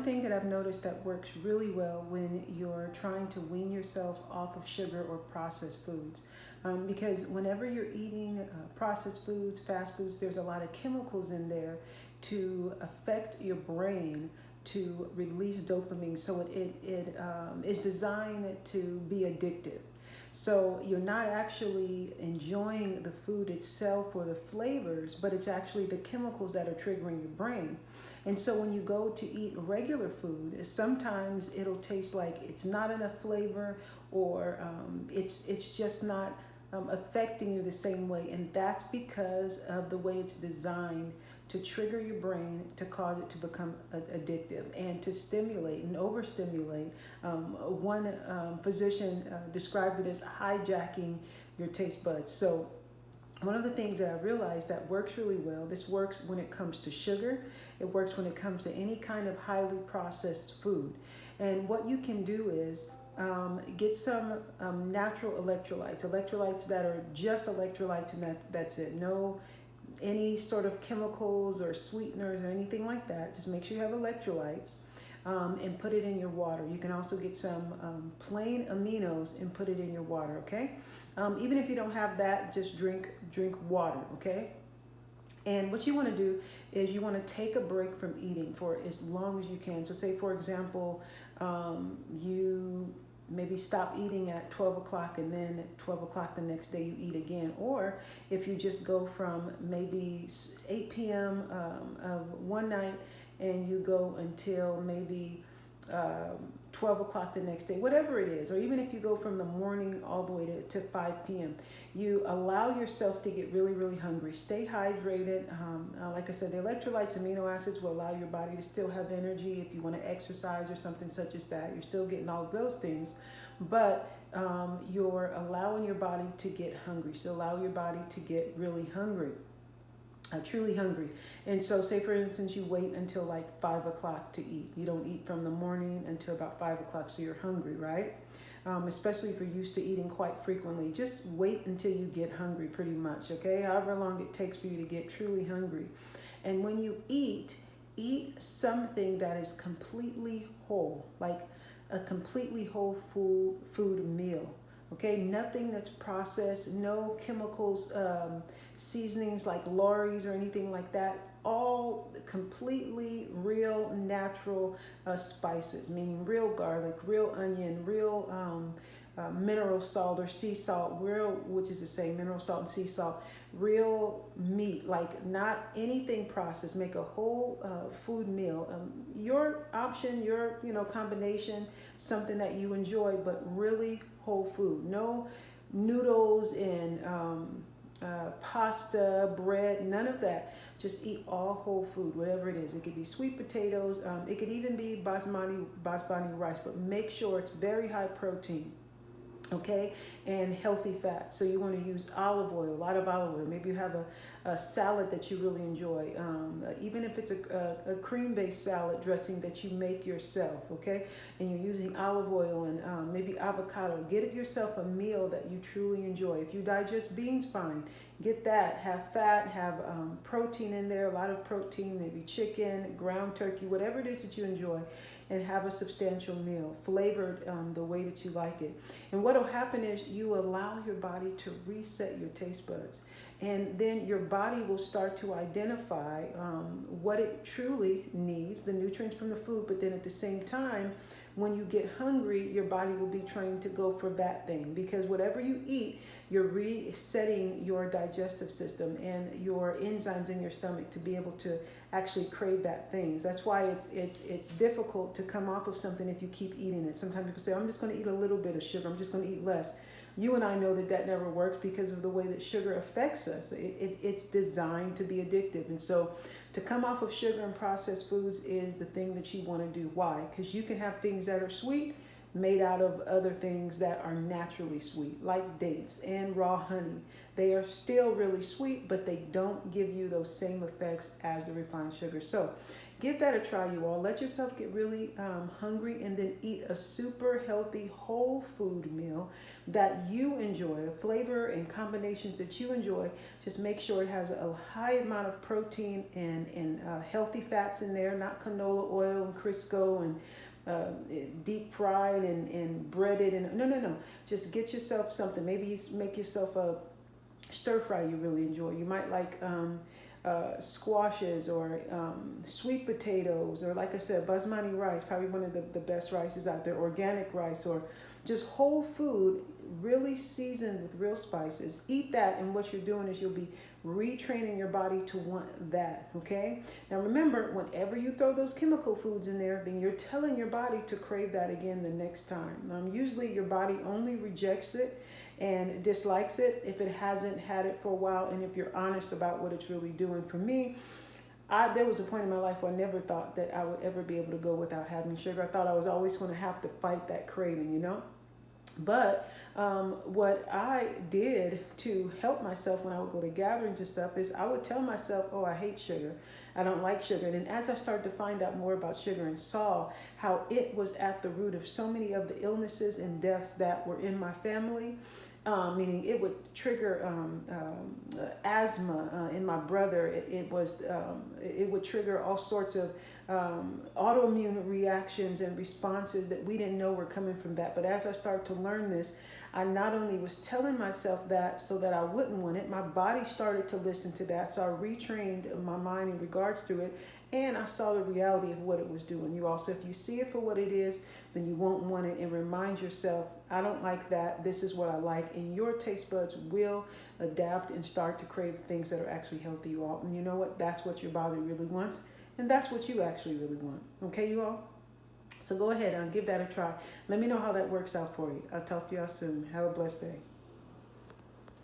thing that I've noticed that works really well when you're trying to wean yourself off of sugar or processed foods, because whenever you're eating processed foods, fast foods, there's a lot of chemicals in there to affect your brain to release dopamine. So it is designed to be addictive. So you're not actually enjoying the food itself or the flavors, but it's actually the chemicals that are triggering your brain. And so when you go to eat regular food, sometimes it'll taste like it's not enough flavor, or it's just not affecting you the same way. And that's because of the way it's designed to trigger your brain, to cause it to become addictive and to stimulate and overstimulate. One physician described it as hijacking your taste buds. So one of the things that I realized that works really well, this works when it comes to sugar, it works when it comes to any kind of highly processed food. And what you can do is get some natural electrolytes that are just electrolytes, and that's it. No any sort of chemicals or sweeteners or anything like that. Just make sure you have electrolytes, and put it in your water. You can also get some plain aminos and put it in your water, okay? Even if you don't have that, just drink water, okay? And what you want to do is you want to take a break from eating for as long as you can. So say, for example, you maybe stop eating at 12 o'clock and then at 12 o'clock the next day you eat again. Or if you just go from maybe 8 p.m. Of one night and you go until maybe 12 o'clock the next day, whatever it is. Or even if you go from the morning all the way to 5 p.m., you allow yourself to get really, really hungry. Stay hydrated. Like I said, the electrolytes, amino acids will allow your body to still have energy. If you want to exercise or something such as that, you're still getting all of those things. But you're allowing your body to get hungry. So allow your body to get really hungry. Truly hungry. And so say, for instance, you wait until like 5 o'clock to eat. You don't eat from the morning until about 5 o'clock, so you're hungry, right? Especially if you're used to eating quite frequently. Just wait until you get hungry, pretty much, okay? However long it takes for you to get truly hungry. And when you eat something that is completely whole, like a completely whole food meal, okay? Nothing that's processed, no chemicals, seasonings like lorries or anything like that. All completely real, natural spices, meaning real garlic, real onion, real mineral salt or sea salt, which is the same, mineral salt and sea salt, real meat, like not anything processed. Make a whole food meal. Your option, your combination, something that you enjoy, but really whole food. No noodles and pasta, bread, none of that. Just eat all whole food, whatever it is. It could be sweet potatoes. It could even be basmati rice, but make sure it's very high protein, okay, and healthy fat. So you want to use olive oil, a lot of olive oil. Maybe you have a salad that you really enjoy, even if it's a cream-based salad dressing that you make yourself, okay, and you're using olive oil and maybe avocado. Get yourself a meal that you truly enjoy. If you digest beans, fine. Get that. Have fat, have protein in there, a lot of protein, maybe chicken, ground turkey, whatever it is that you enjoy, and have a substantial meal, flavored the way that you like it. And what will happen is you allow your body to reset your taste buds. And then your body will start to identify what it truly needs, the nutrients from the food, but then at the same time, when you get hungry, your body will be trained to go for that thing, because whatever you eat, you're resetting your digestive system and your enzymes in your stomach to be able to actually crave that thing. That's why it's difficult to come off of something if you keep eating it. Sometimes people say, I'm just going to eat a little bit of sugar. I'm just going to eat less. You and I know that never works because of the way that sugar affects us. It's designed to be addictive. And so to come off of sugar and processed foods is the thing that you want to do. Why? Because you can have things that are sweet made out of other things that are naturally sweet, like dates and raw honey. They are still really sweet, but they don't give you those same effects as the refined sugar. So Give that a try, you all. Let yourself get really hungry and then eat a super healthy whole food meal that you enjoy, a flavor and combinations that you enjoy. Just make sure it has a high amount of protein and healthy fats in there, not canola oil and Crisco and deep fried and breaded. And no. Just get yourself something. Maybe you make yourself a stir fry you really enjoy. You might like squashes or sweet potatoes, or like I said, basmati rice, probably one of the best rices out there, organic rice, or just whole food, really seasoned with real spices. Eat that, and what you're doing is you'll be retraining your body to want that, okay? Now remember, whenever you throw those chemical foods in there, then you're telling your body to crave that again the next time. Usually your body only rejects it and dislikes it if it hasn't had it for a while, and if you're honest about what it's really doing. For me, there was a point in my life where I never thought that I would ever be able to go without having sugar. I thought I was always going to have to fight that craving, you know? But what I did to help myself when I would go to gatherings and stuff is I would tell myself, oh, I hate sugar. I don't like sugar. And then as I started to find out more about sugar and saw how it was at the root of so many of the illnesses and deaths that were in my family, meaning it would trigger asthma in my brother. It would trigger all sorts of autoimmune reactions and responses that we didn't know were coming from that. But as I started to learn this, I not only was telling myself that so that I wouldn't want it, my body started to listen to that. So I retrained my mind in regards to it, and I saw the reality of what it was doing. You also, if you see it for what it is, then you won't want it, and remind yourself, I don't like that, this is what I like, and your taste buds will adapt and start to crave things that are actually healthy, you all. And you know what? That's what your body really wants, and that's what you actually really want. Okay, you all? So go ahead and give that a try. Let me know how that works out for you. I'll talk to y'all soon. Have a blessed day.